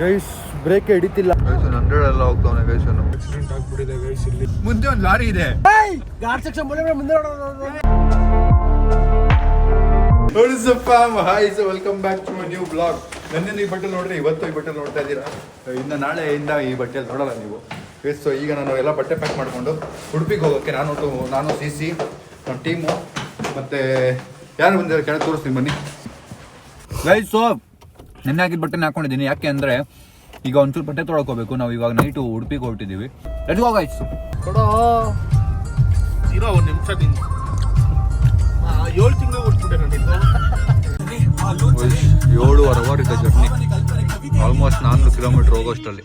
Guys break ಹಿಡಿತಿಲ್ಲ. 100 ಎಲ್ಲ ಹೋಗ್ತಾವನೆ ಗೈಸ್. ಆಕ್ಸಿಡೆಂಟ್ ಆಗ್ಬಿಟ್ಟಿದೆ ಗೈಸ್. ಇಲ್ಲಿ ಮುಂದೆ ಒಂದು ಲಾರಿ ಇದೆ. ಗಾರ್ಡ್ ಸೆಕ್ಷನ್ ಮುಂದೆ welcome back to my new blog. ನನ್ನ ಈ ಬಟ್ಟೆ ನೋಡ್ರಿ, ಇವತ್ತು ಈ ಬಟ್ಟೆ ನೋಡ್ತಾ ಇದ್ದೀರಾ. ಇನ್ನು ನಾಳೆಯಿಂದ ಈ ಬಟ್ಟೆಯಲ್ಲಿ ನೋಡಲ್ಲ ನೀವು. ಸೊ ಈಗ ನಾನು ಎಲ್ಲ ಬಟ್ಟೆ ಪ್ಯಾಕ್ ಮಾಡಿಕೊಂಡು ಉಡುಪಿಗೆ ಹೋಗೋಕ್ಕೆ ನಾನು ಸಿ ನಮ್ಮ ಟೀಮು ಮತ್ತು ಯಾರು ಬಂದಿದ್ದಾರೆ ಕೆಳಗೆ ತೋರಿಸ್ತೀನಿ ಬನ್ನಿ ಗೈಸ್. ಸೊ ನೆನ್ನೆ ಆಗಿದ್ದ ಬಟ್ಟೆನ ಹಾಕೊಂಡಿದ್ದೀನಿ. ಯಾಕೆ ಅಂದರೆ ಈಗ ಒಂಚೂರು ಬಟ್ಟೆ ತೊಳ್ಕೋಬೇಕು. ನಾವು ಇವಾಗ ನೈಟು ಉಡುಪಿಗೆ ಹೊರಟಿದ್ದೀವಿ. Let's go guys. ಕೊಡೋ ಇರೋ ಒಂದು ನಿಮಿಷ. 7 ತಿಂಗಳು ಓಡ್ಬಿಟ್ಟೆ ನಾನು. 7.5 ಅವರ್ ಇದೆ ಜರ್ನಿ. Almost 400 kilometre ಹೋಗೋಷ್ಟಲ್ಲಿ.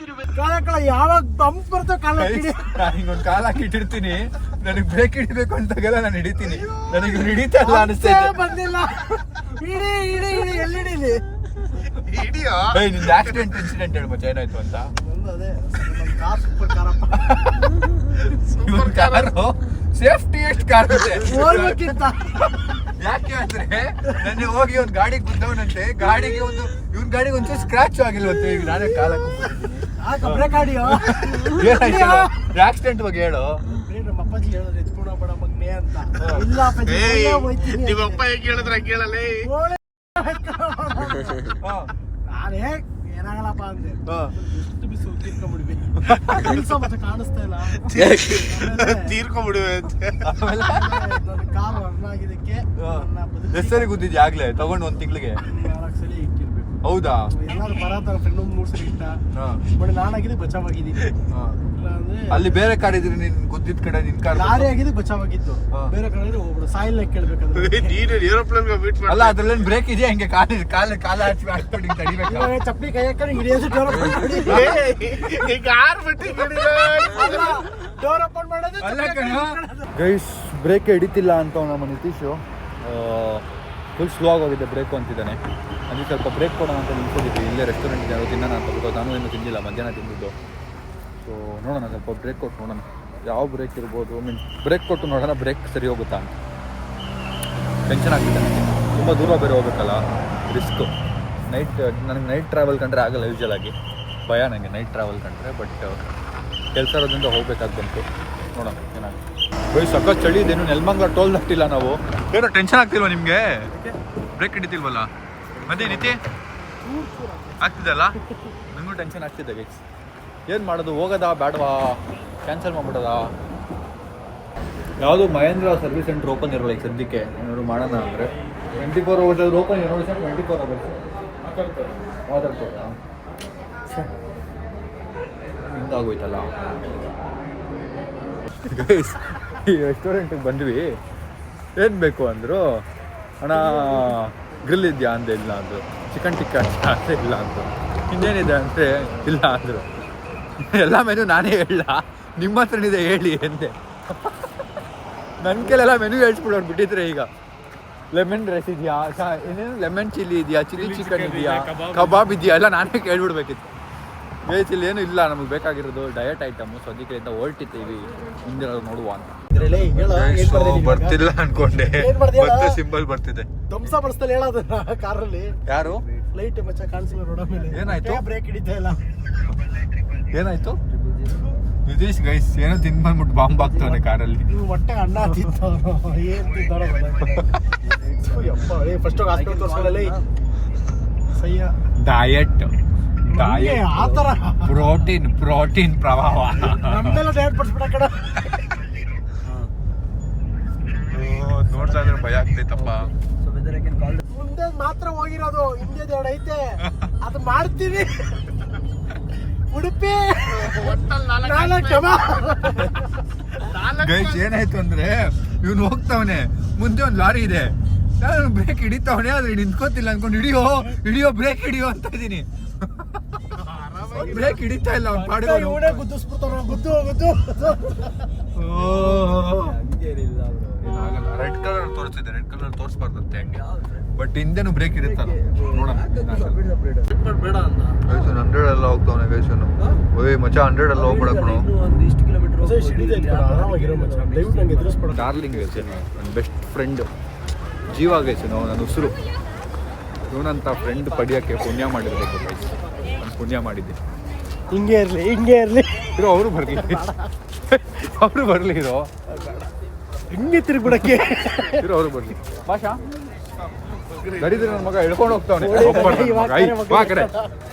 ಯಾವಾಗ ಬಂಪ್ ಬರ್ತೋ ಹಿಂಗೊಂದು ಕಾಲ ಹಾಕಿ ಇಟ್ಟಿರ್ತೀನಿ. ನನಗೆ ಬ್ರೇಕ್ ಹಿಡಿಬೇಕು ಅಂತಾಗೆಲ್ಲ ನಾನು ಹಿಡಿತೀನಿ. ನನಗೆ ಹಿಡಿತಾ ಇಲ್ಲ ಅನಿಸ್ತಾ ಬಂದಿಲ್ಲ. ಇಡಿ ಎಲ್ಲಿಡೀನಿ ನಿಂದು ಆಕ್ಸಿಡೆಂಟ್ ಇನ್ಸಿಡೆಂಟ್ ಹೇಳಿ ಮತ್ತೆ ಏನಾಯ್ತು ಅಂತ. ಕಾರು ಸೇಫ್ಟಿ ಎಷ್ಟು ಕಾರ್ ಇದೆ ಯಾಕೆ ಅಂದ್ರೆ ನನ್ನ ಹೋಗಿ ಒಂದು ಗಾಡಿಗೆ ಗುದ್ದವನಂತೆ. ಗಾಡಿಗೆ ಇವನ್ ಗಾಡಿಗೆ ಒಂಚೂರು ಸ್ಕ್ರಾಚ್ ಆಗಿಲ್ವಂತೆ. ಈಗ ನಾನೇ ಕಾಲ ಆಕ್ಸಿಡೆಂಟ್ ಬಗ್ಗೆ ಹೇಳು. ನಮ್ಮ ಅಪ್ಪಾಜಿ ಹೇಳಿದ್ರೆ ಎತ್ಕೊಂಡು ಹೋಗ್ಬೇಡ ಮಗ್ನೆ ಅಂತ. ಇಲ್ಲ ನಿಮ್ಮ ಅಪ್ಪ ಹೇಗೆ ಹೇಳಿದ್ರೆ ಕೇಳಲೇ. ನಾನೇ ಏನಾಗಲ್ಲಪ್ಪ ಅಂದೆ. ಎಷ್ಟು ಬಿಸಿ ತೀರ್ಕೊಂಡ್ಬಿಡ್ವಿ. ಮತ್ತೆ ಕಾಣಿಸ್ತಾ ಇಲ್ಲ. ತೀರ್ಕೊಂಡ್ಬಿಡುವೆ ಕಾರು ರನ್ ಆಗಿದ್ದಕ್ಕೆ. ಎಷ್ಟು ಸರಿ ಗುದ್ದಿದ್ಯಾ ಆಗ್ಲೇ ತಗೊಂಡು 1 ತಿಂಗಳಿಗೆ? 4 ಸಲ ಇಟ್ಟಿರ್ಬೇಕು. ಹೌದಾ? ಎಲ್ಲಾರು ಬರತ್ತಾರ ಫ್ರೆಂಡ್ 3 ಸಲ ಇಟ್ಟ. ಬಟ್ ನಾನಾಗಿದ್ದು ಬಚಾವಾಗಿದ್ದೀನಿ. ಅಲ್ಲಿ ಬೇರೆ ಕಾರ್ ಇದ್ರೆ ನೀನ್ ಗುದ್ದಿದ್ ಕಡೆ ನಿನ್ ಕಾರ್ ಲಾರಿ ಆಗಿದ್ದು ಬಚಾವಾಗಿತ್ತು. ಬೇರೆ ಕಡೆ ಹೋಗ್ಬಿಡು ಸಾಯಿಲ್ ಕೇಳ್ಬೇಕಂದ್ರೆ. ಅಲ್ಲ ಅದ್ರಲ್ಲೇನ್ ಬ್ರೇಕ್ ಇದೆಯಾ? ಹಿಂಗೆ ಕಾಲ ಹಾಕ್ಬಿಟ್ಟು ತಡಿಬೇಕು. ಚಪ್ಪಲಿ ಕೈ ಹಾಕೊಂಡು ಹಿಡಿಯೋದು ಡೋರ್ ಓಪನ್ ಮಾಡೋದು. ಗೈಸ್ ಬ್ರೇಕ್ ಹಿಡಿತಿಲ್ಲ ಅಂತ ನಮ್ಮ ನಿತೀಶು ಫುಲ್ ಸ್ಲೋ ಆಗೋಗಿದೆ ಬ್ರೇಕು ಅಂತಿದ್ದಾನೆ. ಅದಕ್ಕೆ ಸ್ವಲ್ಪ ಬ್ರೇಕ್ ಕೊಡೋಣ ಅಂತ ನಿಂತ್ಕೊಂಡಿದ್ವಿ. ಇಲ್ಲೇ ರೆಸ್ಟೋರೆಂಟ್ ಇದೆ, ತಿನ್ನೋಣ ಅಂತ ಬಿಟ್ಟು ನಾನು ಏನು ತಿಂದಿಲ್ಲ, ಮಧ್ಯಾಹ್ನ ತಿಂದಿದ್ದು. ಸೊ ನೋಡೋಣ, ಸ್ವಲ್ಪ ಬ್ರೇಕ್ ಕೊಟ್ಟು ನೋಡೋಣ ಯಾವ ಬ್ರೇಕ್ ಇರ್ಬೋದು. ಬ್ರೇಕ್ ಕೊಟ್ಟು ನೋಡೋಣ ಬ್ರೇಕ್ ಸರಿ ಹೋಗುತ್ತಾ ಅಂತ. ಟೆನ್ಷನ್ ಆಗ್ತಿದೆ ನನಗೆ. ತುಂಬ ದೂರ ಬೇರೆ ಹೋಗ್ಬೇಕಲ್ಲ, ರಿಸ್ಕು. ನನಗೆ ನೈಟ್ ಟ್ರಾವೆಲ್ ಕಂಡ್ರೆ ಆಗಲ್ಲ. ಯೂಶಲ್ ಆಗಿ ಭಯ ನನಗೆ ನೈಟ್ ಟ್ರಾವೆಲ್ ಕಂಡ್ರೆ. ಬಟ್ ಕೆಲಸ ಇರೋದ್ರಿಂದ ಹೋಗ್ಬೇಕಾಗಿ ಬಂತು. ನೋಡೋಣ ಏನಾಗುತ್ತೆ. ಬೈ ಸಖತ್ ಚಳಿ ಇದೇನು. ನೆಲಮಂಗಲ ಟೋಲ್ ನಟ್ಟಿಲ್ಲ ನಾವು. ಏನೋ ಟೆನ್ಷನ್ ಆಗ್ತಿಲ್ವಾ ನಿಮಗೆ? ಬ್ರೇಕ್ ಹಿಡಿತಿಲ್ವಲ್ಲ ಮತ್ತೆ ನಿತಿ ಆಗ್ತಿದ್ದಲ್ಲ? ನನಗೂ ಟೆನ್ಷನ್ ಆಗ್ತಿದ್ದೆ ಗೈಸ್. ಏನು ಮಾಡೋದು? ಹೋಗೋದಾ ಬೇಡವಾ? ಕ್ಯಾನ್ಸಲ್ ಮಾಡ್ಬಿಡೋದಾ? ಯಾವುದು ಮಹೇಂದ್ರ ಸರ್ವಿಸ್ ಸೆಂಟರ್ ಓಪನ್ ಇರೋಲ್ಲ ಈಗ ಸದ್ಯಕ್ಕೆ. ಏನಾದ್ರು ಮಾಡೋಣ ಅಂದರೆ 24 hours ಅದು ಓಪನ್ ಇರೋ 24 hours ಮಾತಾಡ್ಕೋದಾ? ಹಿಂಗಾಗೋಯ್ತಲ್ಲ ಗೈಸ್. ಈ ರೆಸ್ಟೋರೆಂಟಿಗೆ ಬಂದ್ವಿ. ಏನು ಬೇಕು ಅಂದರು. ಅಣ್ಣ ಗ್ರಿಲ್ ಇದೆಯಾ ಅಂದೆ. ಇಲ್ಲ ಅಂದರು. ಚಿಕನ್ ಟಿಕ್ಕಾ ಅಂತ ಇಲ್ಲ ಅಂದರು. ಇನ್ನೇನಿದೆ ಅಂದರೆ ಇಲ್ಲ ಅಂದರು. ಎಲ್ಲ ಮೆನು ನಾನೇ ಹೇಳ, ನಿಮ್ಮ ಹತ್ರನಿದೆ ಹೇಳಿ ಎಂದೆ. ನನ್ನ ಕೈಲೆಲ್ಲ ಮೆನು ಹೇಳ್ಸ್ಬಿಡೋರು ಬಿಟ್ಟಿದ್ರೆ. ಈಗ ಲೆಮನ್ ರೈಸ್ ಇದೆಯಾ, ಏನೇನು ಲೆಮನ್ ಚಿಲ್ಲಿ ಇದೆಯಾ, ಚಿಲ್ಲಿ ಚಿಕನ್ ಇದೆಯಾ, ಕಬಾಬ್ ಇದೆಯಾ, ಎಲ್ಲ ನಾನೇ ಕೇಳ್ಬಿಡ್ಬೇಕಿತ್ತು. ವೇಜ್ ಇಲ್ಲಿ ಏನೂ ಇಲ್ಲ. ನಮಗೆ ಬೇಕಾಗಿರೋದು ಡಯಟ್ ಐಟಮು. ಸೊ ಅದಕ್ಕೆ ಇಂದ ಹೊರಟಿದ್ದೀವಿ. ಮುಂದೆ ನೋಡುವ ಅಂತ. ಬರ್ತಿಲ್ಲ ಅನ್ಕೊಂಡೆ, ಮತ್ತೆ ಸಿಂಬಲ್ ಬರ್ತಿದೆ. ಧ್ವಂಸ ಬಳಸ್ತಲ್ಲ ಹೇಳೋದನ್ನ ಕಾರಲ್ಲಿ. ಯಾರು? ಲೈಟ್ ಮಚ್ಚ ಕಾಣಿಸಲ್ಲ ರೋಡ ಮೇಲೆ. ಏನಾಯ್ತು? ಬ್ರೇಕ್ ಹಿಡಿತಾ ಇಲ್ಲ. ಏನಾಯ್ತು? ನಿತೀಶ್ ಗೈಸ್ ಏನೋ ತಿಂದು ಬಂದ್ಬಿಟ್ಟು ಬಾಂಬ್ ಆಗ್ತಾನೆ ಕಾರಲ್ಲಿ. ಹೊಟ್ಟೆ ಅನ್ನ ತಿಂತಾರ ಏನ್ ತಿಂತಾರ ಫಸ್ಟ್ ಹಾಸ್ಪಿಟಲ್ ತೋರಿಸ್ಕೊಳ್ಳಲೇ. ಸಯ್ಯ ಡಯಟ್ ಆ ಥರ ಪ್ರೋಟೀನ್ ಪ್ರಭಾವ ನಮ್ಮೆಲ್ಲ ಡಯಟ್ ಪಡಿಸ್ಬಿಡ ಕಡೆ. ನೋಡ್ತಾ ಇದ್ರೆ ಭಯ ಆಗ್ತೈತಪ್ಪ. ಮುಂದೆ ಮಾತ್ರ ಹೋಗಿರೋದು, ಹಿಂದೆ ಐತೆ ಅದು ಮಾಡ್ತೀವಿ. ಉಡುಪಿ ಗೈಸ್ ಏನಾಯ್ತು ಅಂದ್ರೆ ಇವನು ಹೋಗ್ತಾವನೆ, ಮುಂದೆ ಒಂದು ಲಾರಿ ಇದೆ. ನಾನು ಬ್ರೇಕ್ ಹಿಡಿತಾವನೆ, ಆದ್ರೆ ನಿಂತ್ಕೋತಿಲ್ಲ ಅನ್ಕೊಂಡು ಹಿಡಿಯೋ ಬ್ರೇಕ್ ಹಿಡಿಯೋ ಅಂತ ಇದೀನಿ. ಬ್ರೇಕ್ ಹಿಡಿತಾ ಇಲ್ಲ ಅವ್ನು ಪಾಡಿಗೆ. ರೆಡ್ ಕಲರ್ ತೋರಿಸ್ತಿದೆ. ರೆಡ್ ಕಲರ್ ತೋರಿಸ್ಬಾರ್ದಂತೆ ಹಂಗೆ. ಬಟ್ ಹಿಂದೆನೂ ಬ್ರೇಕ್ ಇರುತ್ತಲ್ಲ, ನೋಡೋಣ. 100 ಎಲ್ಲ ಹೋಗ್ತಾವನೆ ಗೈಸ್. ಓಯ್ ಮಚ್ಚ 100 ಎಲ್ಲ ಹೋಗ್ಬೇಡ ಕಣೋ. ಡಾರ್ಲಿಂಗ್ ಗೈಸ್, ನನ್ನ ಬೆಸ್ಟ್ ಫ್ರೆಂಡ್ ಜೀವ ಗೈಸ್. ನನ್ನ ಉಸಿರು. ಇವನಂತ ಫ್ರೆಂಡ್ ಪಡಿಯೋಕ್ಕೆ ಪುಣ್ಯ ಮಾಡಿರ್ಬೇಕು ಗೈಸ್. ಪುಣ್ಯ ಮಾಡಿದ್ದೆ. ಹಿಂಗೆ ಇರ್ಲಿ ಇರೋ ಅವರು ಬರಲಿ ಅವರು ಬರಲಿ ಇರೋ ಹಿಂಗೆ ತಿರುಗ್ಬಿಡಕ್ಕೆ ಇರೋ ಅವರು ಬರಲಿ. ಭಾಷಾ ಗಡಿದ್ರೆ ನನ್ನ ಮಗ ಎಳ್ಕೊಂಡು ಹೋಗ್ತಾವನೆ.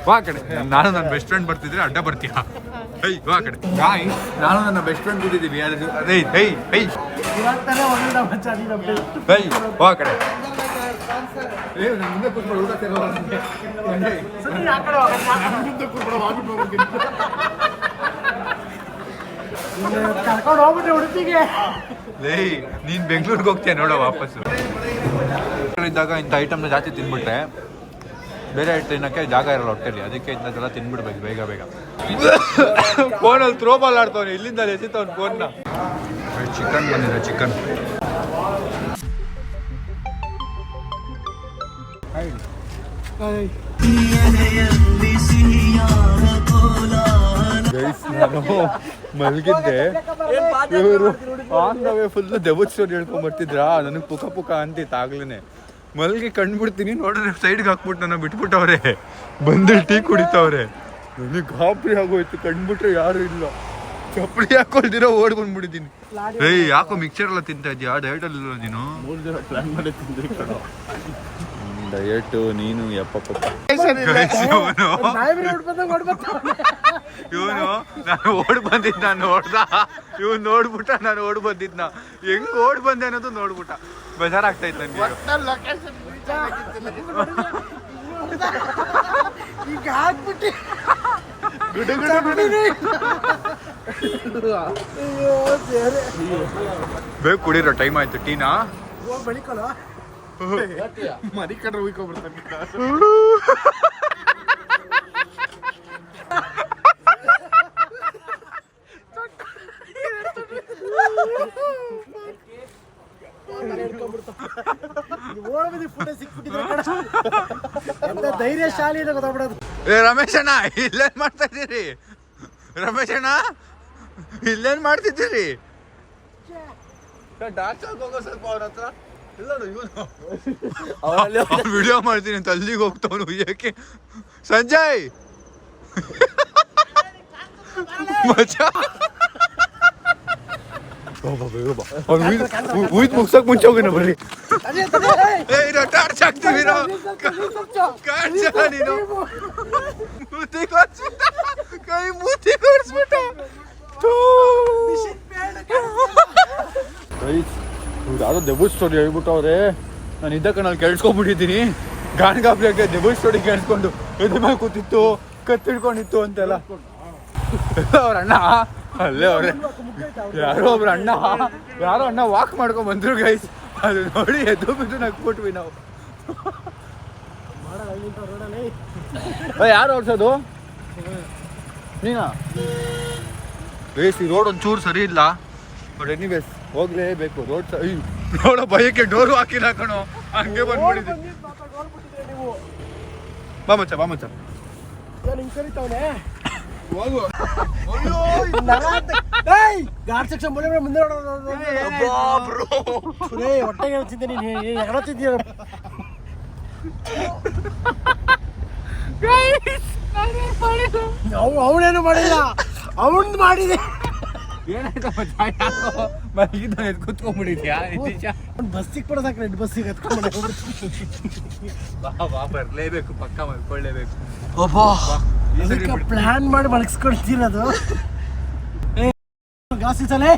ವಾ ಕಡೆ ನಾನು ನನ್ನ ಬೆಸ್ಟ್ ಫ್ರೆಂಡ್ ಬರ್ತಿದ್ರೆ ಅಡ್ಡ ಬರ್ತೀಯ. ವಾ ಕಡೆ ನಾನು ನನ್ನ ಬೆಸ್ಟ್ ಫ್ರೆಂಡ್ ಕೂತಿದ್ದೀವಿ. ವಾ ಕಡೆ ಮುಂದೆ ಕೂತ್ಕೊಂಡು ಊಟ ಕರ್ಕೊಂಡು ಹೋಗ್ಬಿಟ್ರೆ ಉಡುಪಿಗೆ. ನೀನ್ ಬೆಂಗಳೂರಿಗೆ ಹೋಗ್ತೀಯ ನೋಡೋ ವಾಪಸ್ಸು. ಇದ್ದಾಗ ಇಂಥ ಐಟಮ್ನ ಜಾಸ್ತಿ ತಿನ್ಬಿಟ್ರೆ ಬೇರೆ ತಿನ್ನೋಕ್ಕೆ ಜಾಗ ಇರಲ್ಲ ಹೊಟ್ಟೆಲಿ. ಅದಕ್ಕೆ ಇಂಥದ್ದೆಲ್ಲ ತಿನ್ಬಿಡ್ಬೇಕು ಬೇಗ ಬೇಗ. ಫೋನಲ್ಲಿ ಥ್ರೋಬಾಲ್ ಆಡ್ತವನೆ, ಇಲ್ಲಿಂದ ಎಸಿತವನು ಫೋನ್ನ. ಚಿಕನ್ ಬಂದಿದೆ, ಚಿಕನ್. ನಾನು ಮಲಗಿದ್ದೆ, ಇವರು ಆನ್ ದ ವೇ ಫುಲ್ ದೆವ್ವದ ಸ್ಟೋರಿ ಹೇಳ್ಕೊಂಡ್ ಬರ್ತಿದ್ರ. ನನಗೆ ಪುಕ ಪುಕ ಅಂತಿತ್ತು ಆಗ್ಲೇನೆ. ಮಲ್ಗಿ ಕಂಡ್ಬಿಡ್ತೀನಿ, ನೋಡ್ರೆ ಸೈಡ್ಗೆ ಹಾಕ್ಬಿಟ್ಟು ನನ್ನ ಬಿಟ್ಬಿಟ್ಟವ್ರೆ, ಬಂದು ಟೀ ಕುಡಿತವ್ರೆ. ನನಗೆ ಗಾಬರಿ ಆಗೋಯ್ತು. ಕಂಡ್ಬಿಟ್ರೆ ಯಾರು ಇಲ್ಲ, ಚಪ್ಪಲಿ ಹಾಕೊಳ್ದಿರೋ ಓಡ್ ಬಂದ್ಬಿಟ್ಟಿದ್ದೀನಿ. ಯಾಕೋ ಮಿಕ್ಸರ್ ಎಲ್ಲ ತಿಂತಾ ಇದ್ದೀಯಾ? ಡಯಟಲ್ಲಿ ಇಲ್ಲ ನೀನು? 3 ದಿನ ಪ್ಲಾನ್ ಮಾಡಿ ತಿಂದ್ರಿ ಕಣೋ. ಡಯಟು ನೀನು ಎಪ್ಪಪ್ಪ. ಇವನು ನಾನು ಓಡ್ ಬಂದಿದ್ದ, ನಾನು ನೋಡ್ದ. ಇವನು ನೋಡ್ಬಿಟ್ಟ, ನಾನು ಓಡ್ ಬಂದಿದ್ನ. ಹೆಂಗ್ ಓಡ್ ಬಂದೆ ಅನ್ನೋದು ನೋಡ್ಬಿಟ್ಟ. ಬೇಜಾರಾಗ್ತಾ ಇತ್ತು ನನಗೆ. ಈಗ ಹಾಕ್ಬಿಟ್ಟು ಬೇಕು ಕುಡಿರೋ ಟೈಮ್ ಆಯ್ತು. ಟೀನಾ ಬೆಳಿಕಲ್ಲ ಮರಿ ಕಡ್ರೆ ಉಯ್ಕೊಬಿಡ್ತಾನೆ. ಧೈರ್ಯಶಾಲಿ ಗೊತ್ತಾಗ್ಬಿಡೋದು. ರಮೇಶ್ ಅಣ್ಣ ಇಲ್ಲೇನ್ ಮಾಡ್ತಾ ಇದ್ದೀರಿ? ರಮೇಶ್ ಅಣ್ಣ ಇಲ್ಲೇನ್ ಮಾಡ್ತಿದ್ದೀರಿ? ಹೋಗೋ ಸ್ವಲ್ಪ ಅವ್ರ ಹತ್ರ ವಿಡಿಯೋ ಮಾಡ್ತೀನಿ ಅಂತ ಅಲ್ಲಿಗೆ ಹೋಗ್ತಾವನು ಉಯ್ಯಕ್ಕೆ. ಸಂಜಯ್ ಮಜಾ ಉಯ್ದು ಮುಗ್ಸಕ್ ಮುಂಚೆ ಹೋಗೋಣ ಬರ್ರಿ. ಟಾರ್ಚ್ ಹಾಕ್ತೀವಿ ನೀನು. ಕೈ ಮೂತಿ ಕೊಡ್ಸ್ಬಿಟ್ಟ. ಯಾವ್ದೋ ದೆವ್ವದ ಸ್ಟೋರಿ ಹೇಳ್ಬಿಟ್ಟವ್ರೆ. ನಾನು ಇದ್ದ ಕಣ್ಣಲ್ಲಿ ಕೇಳಿಸ್ಕೊಂಡ್ಬಿಟ್ಟಿದ್ದೀನಿ. ಗಾಣಗಾಬ್ರಿ ಆಗಿ ದೆವ್ವದ ಸ್ಟೋರಿ ಕೇಳಿಸ್ಕೊಂಡು ಎದೆ ಮೇಲೆ ಕೂತಿತ್ತು, ಕತ್ತಿಡ್ಕೊಂಡಿತ್ತು ಅಂತೆಲ್ಲ. ಅವ್ರ ಅಣ್ಣ ಅಲ್ಲೇ ಅವ್ರೆ, ಯಾರೋ ಒಬ್ರು ಅಣ್ಣ ವಾಕ್ ಮಾಡ್ಕೊಂಡ್ ಬಂದ್ರು ಗೈಸ್. ಅದು ನೋಡಿ ಎದ್ದು ಬಿದ್ದು ನಕ್ಬಿಟ್ವಿ ನಾವು. ಯಾರು ಓಡಿಸೋದು? ನೀನಾ? ಗೈಸ್ ಈ ರೋಡ್ ಒಂಚೂರು ಸರಿ ಇಲ್ಲ. ಬಟ್ ಎನಿವೇಸ್ ಹೋಗ್ಲೇಬೇಕು. ರೋಡ್ ನೋಡೋ ಭಯಕ್ಕೆ ಡೋರು ಹಾಕಿಲ್ಲ ಕಣೋ, ಹಂಗೆ ಬಂದ್ಬಿಟ್ಟಿದ್ವಿ. ಬಾಮಚ್ಚ ಗಾಡ್ ಸೆಕ್ಷನ್ ಮುಂದೆ ಹೊಟ್ಟೆಗೆ ಹೇಳ್ತಿದ್ದೆ. ನೀನು ಹೇಳ್ತಿದ್ದೀಯ ಅವನೇನು ಮಾಡಿಲ್ಲ, ಅವನ್ ಮಾಡಿದೆ. ಕೂತ್ಕೊಂಡ್ಬಿಟ್ಟಿದ್ಯಾ? ಬಸ್ಸಿಗೆ ಕೂಡ ಸಾಕು, ರೆಡ್ ಬಸ್ಸಿಗೆ ಬರ್ಲೇಬೇಕು, ಪಕ್ಕ ಮಲ್ಕೊಳ್ಳೇಬೇಕು. ಪ್ಲಾನ್ ಮಾಡಿ ಮಲಗಿಸ್ಕೊಳ್ತಿರೋದು. ಗಾಸಿ ಸಲೆ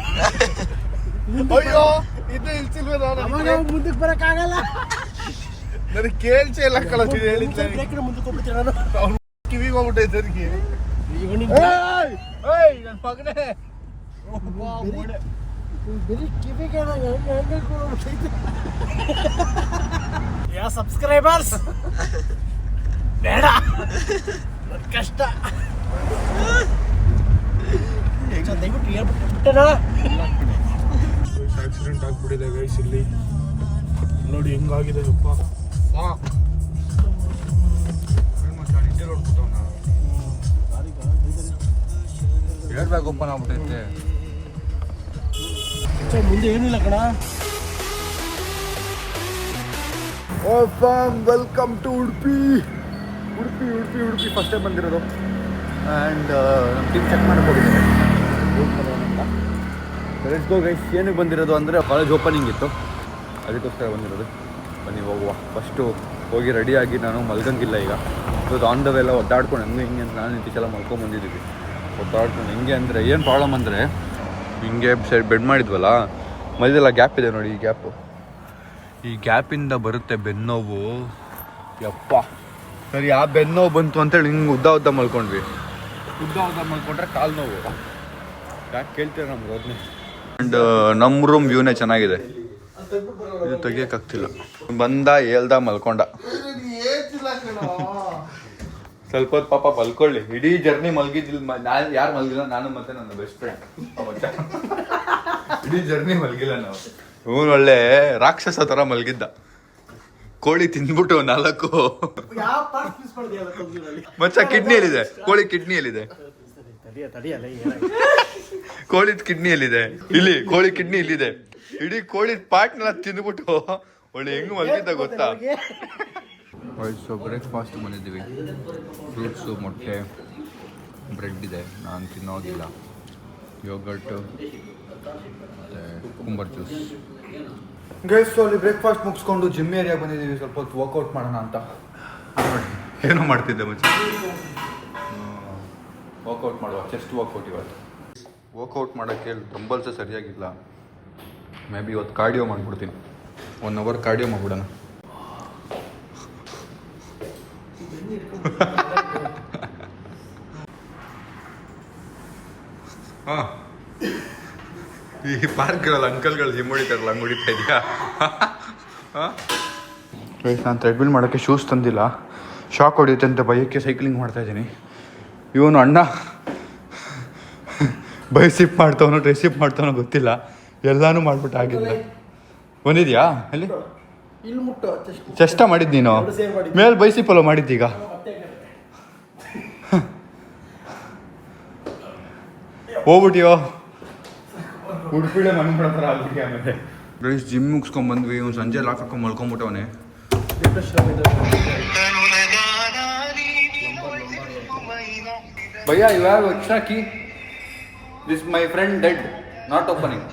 ಮುಂದಕ್ಕೆ ಬರಕ್ಕಾಗಲ್ಲ. ನನಗೆ ಕೇಳ್ಚೆ ಇಲ್ಲ ಕಳಿಸ್ತೀನಿ ಹೇಳಿದ್ದೆ. ಮುಂದಕ್ಕೆ ಹೋಗ್ಬಿಡ್ತೀನಿ ನಾನು. ಕಿವಿಗೆ ಹೋಗ್ಬಿಟ್ಟೈತೆ ನನಗೆ. ನನ್ನ ಮಗನೇ ಬರೀ ಕಿವಿಗೆ ಸಬ್ಸ್ಕ್ರೈಬರ್ಸ್ ಬೇಡ, ಕಷ್ಟ. ದಯವಿಟ್ಟು ಹೇಳ್ಬಿಟ್ಟೆನಾ? ಆಕ್ಸಿಡೆಂಟ್ ಆಗ್ಬಿಟ್ಟಿದೆ ಗೈಸ್. ಇಲ್ಲಿ ನೋಡಿ ಹೆಂಗಾಗಿದೆ ಅಪ್ಪ. ಹೇಳ್ಬೇಕು ಓಪನ್ ಆಗ್ಬಿಟ್ಟೈತೆ. ಮುಂದೆ ಏನಿಲ್ಲ ಕಣ. Welcome to Udupi. Udupi first time ಬಂದಿರೋದು. ಆ್ಯಂಡ್ ನಮ್ಮ ಟೀಮ್ ಚೆಕ್ ಮಾಡಕ್ಕೆ ಹೋಗಿದ್ದಾರೆ ಲೆಟ್ಸ್ ಗೋ ಗೈಸ್. ಏನಕ್ಕೆ ಬಂದಿರೋದು ಅಂದರೆ ಕಾಲೇಜ್ ಓಪನಿಂಗ್ ಇತ್ತು, ಅದಕ್ಕೋಸ್ಕರ ಬಂದಿರೋದು. ಬನ್ನಿ ಹೋಗುವ. ಫಸ್ಟು ಹೋಗಿ ರೆಡಿಯಾಗಿ ನಾನು ಮಲ್ಗಂಗಿಲ್ಲ ಈಗ. ಇವತ್ತು ಆನ್ ದ ವೇಲ್ಲ ಒದ್ದಾಡ್ಕೊಂಡು ಹಿಂಗೆ ಅಂತ ನಾನು ನಿಂತಿಸೆಲ್ಲ ಮಲ್ಕೊಂಬಂದಿದ್ದೀವಿ. ಒದ್ದಾಡ್ಕೊಂಡು ಹೆಂಗೆ ಅಂದರೆ ಏನು ಪ್ರಾಬ್ಲಮ್ ಅಂದರೆ ಹಿಂಗೆ ಸೈಡ್ ಬೆಡ್ ಮಾಡಿದ್ವಲ್ಲ, ಮಧ್ಯದೆಲ್ಲ ಗ್ಯಾಪ್ ಇದೆ ನೋಡಿ. ಈ ಗ್ಯಾಪಿಂದ ಬರುತ್ತೆ ಬೆನ್ನೋವು. ಯಪ್ಪ ಸರಿ, ಆ ಬೆನ್ನೋವು ಬಂತು ಅಂತೇಳಿ ಹಿಂಗೆ ಉದ್ದ ಮಲ್ಕೊಂಡ್ವಿ. ಉದ್ದ ಮಲ್ಕೊಂಡ್ರೆ ಕಾಲು ನೋವು. ಯಾಕೆ ಕೇಳ್ತೀರ ನಮ್ಗೆ ಅದನ್ನೇ. ಆ್ಯಂಡ್ ನಮ್ಮ ರೂಮ್ ವ್ಯೂನೇ ಚೆನ್ನಾಗಿದೆ, ಇದು ತೆಗಿಯೋಕ್ಕಾಗ್ತಿಲ್ಲ. ಬಂದ ಹೇಳ್ದ ಮಲ್ಕೊಂಡ. ಸ್ವಲ್ಪ ಹೊತ್ತು ಪಾಪ ಮಲ್ಕೊಳ್ಳಿ. ಇಡೀ ಜರ್ನಿ ಮಲ್ಗಿದ್ದಿಲ್ಲ. ನಾನು ಯಾರು ಮಲ್ಗಿಲ್ಲ? ನಾನು ಮತ್ತೆ ನನ್ನ ಬೆಸ್ಟ್ ಫ್ರೆಂಡ್. ಇಡೀ ಜರ್ನಿ ಮಲ್ಗಿಲ್ಲ ನಾವು. ಇವನು ಒಳ್ಳೆ ರಾಕ್ಷಸ ಥರ ಮಲ್ಗಿದ್ದ. ಕೋಳಿ ತಿಂದ್ಬಿಟ್ಟು 4 ಮಚ್ಚ ಕಿಡ್ನಿಯಲ್ಲಿದೆ. ಕೋಳಿ ಕಿಡ್ನಿಯಲ್ಲಿದೆ. ಕೋಳಿದ್ ಕಿಡ್ನಿಯಲ್ಲಿದೆ. ಇಲ್ಲಿ ಕೋಳಿ ಕಿಡ್ನಿ ಇಲ್ಲಿದೆ. ಇಡೀ ಕೋಳಿ ಪಾಟ್ನೆಲ್ಲ ತಿಂದ್ಬಿಟ್ಟು ಒಳ್ಳೆ ಹೆಂಗ್ ಮಲ್ಗಿದ್ದ ಗೊತ್ತಾ. ಸೊ ಬ್ರೇಕ್ಫಾಸ್ಟ್ ಬಂದಿದ್ದೀವಿ. ಫ್ರೂಟ್ಸು, ಮೊಟ್ಟೆ, ಬ್ರೆಡ್ ಇದೆ. ನಾನು ತಿನ್ನೋದಿಲ್ಲ. ಯೋಗರ್ಟು ಮತ್ತು ಕುಕುಂಬರ್ ಜ್ಯೂಸ್. ಗೈಸ್, ಸೊ ಅಲ್ಲಿ ಬ್ರೇಕ್ಫಾಸ್ಟ್ ಮುಗಿಸ್ಕೊಂಡು ಜಿಮ್ ಏರಿಯಾ ಬಂದಿದ್ದೀವಿ. ಸ್ವಲ್ಪ ಹೊತ್ತು ವರ್ಕೌಟ್ ಮಾಡೋಣ ಅಂತ. ಏನೋ ಮಾಡ್ತಿದ್ದೆ ಮಚ್ಚ. ವರ್ಕೌಟ್ ಮಾಡುವ, ಚೆಸ್ಟ್ ವರ್ಕೌಟ್. ಇವತ್ತು ವರ್ಕೌಟ್ ಮಾಡೋಕ್ಕೆ ಡಂಬಲ್ಸೇ ಸರಿಯಾಗಿಲ್ಲ. ಮೇ ಬಿ ಇವತ್ತು ಕಾರ್ಡಿಯೋ ಮಾಡಿಬಿಡ್ತೀನಿ. 1 ಅವರ್ ಕಾರ್ಡಿಯೋ ಮಾಡಿಬಿಡೋಣ. ಹಾಂ, ಈ ಪಾರ್ಕ್ಗಳಲ್ಲಿ ಅಂಕಲ್ಗಳು ಜಿಮ್ ಹೊಡಿತಾರಲ್ಲ, ಹಂಗೆ ಹೊಡಿತಾ ಇದೆಯಾ? ಹಾಂ, ನಾನು ಥ್ರೆಡ್ಮಿಲ್ ಮಾಡೋಕ್ಕೆ ಶೂಸ್ ತಂದಿಲ್ಲ. ಶಾಕ್ ಹೊಡಿಯುತ್ತೆ ಅಂತ ಬೈಕ್ಕೆ ಸೈಕ್ಲಿಂಗ್ ಮಾಡ್ತಾಯಿದ್ದೀನಿ. ಇವನು ಅಣ್ಣ ಬೈಸಿಪ್ ಮಾಡ್ತಾವನೋ ಟ್ರೈಸಿಪ್ ಮಾಡ್ತಾವನೋ ಗೊತ್ತಿಲ್ಲ, ಎಲ್ಲನೂ ಮಾಡ್ಬಿಟ್ಟು ಆಗಿಲ್ಲ. ಬಂದಿದ್ಯಾ? ಅಲ್ಲಿ ಚೆಸ್ಟ ಮಾಡಿದ್ದು ನೀನು, ಮೇಲೆ ಬೈಸಿಪ್ಪಲ್ಲೋ ಮಾಡಿದ್ದೀಗ. ಹೋಗ್ಬಿಟ್ಟಿಯೋ, ಉಡುಪಿಳೆ ಮನ್ಬಿಡತ್ತಾರ ಆಗ್ಬಿಟ್ಟು. ಆಮೇಲೆ ಗೈಸ್ ಜಿಮ್ ಮುಗಿಸ್ಕೊಂಡ್ಬಂದ್ವಿ. ಇವ್ನು ಸಂಜೆ ಲಾಕ್ ಹಾಕೊಂಡು ಮಲ್ಕೊಂಬಿಟ್ಟವನೆ. Bhaiya, you have extra key? This my friend dead, not opening.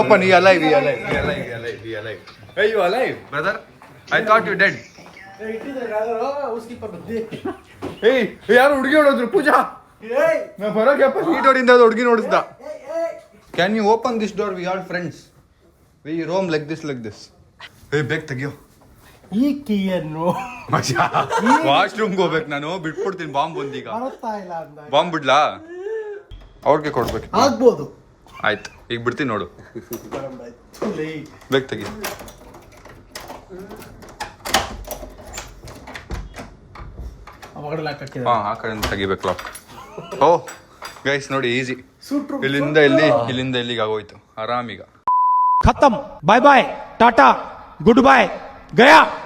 Open, he alive. Hey, you alive, brother? I thought you dead. Hey, ಯಾರು ಹುಡುಗಿ ಹೊಡೋದ್ರು? ಪೂಜಾ, ನಾ ಬರೋಕ್ಕೆಪ್ಪ ಸೀಟ್ ಹೊಡಿಂದ ಹುಡುಗಿ ನೋಡಿಸ್ದ. Can you open this door? We are friends. We roam like this. Hey, ಬೇಗ ತೆಗಿಯೋ ಈ ಕೀಯನ್ನು. ವಾಶ್ರೂಮ್ಗೆ ಹೋಗ್ಬೇಕು ನಾನು. ಬಿಟ್ಬಿಡ್ತೀನಿ. ಬಾಂಬ್ ಬಂದೀಗ. ಬಾಂಬ್ ಬಿಡ್ಲಾ? ಅವ್ರಿಗೆ ಕೊಡ್ಬೇಕು. ಆಗ್ಬೋದು. ಆಯ್ತು, ಈಗ ಬಿಡ್ತೀನಿ ನೋಡು. ಬೇಗ ತೆಗಿ. ಹಾಂ, ಆ ಕಡೆಯಿಂದ ತೆಗಿಬೇಕು ಲಾಕ್. ಓ ಗೈಸ್ ನೋಡಿ, ಈಸಿ. ಇಲ್ಲಿಂದ ಇಲ್ಲಿಗೆ ಆಗೋಯ್ತು ಆರಾಮೀಗ. खत्म, bye bye, tata, good bye, गया.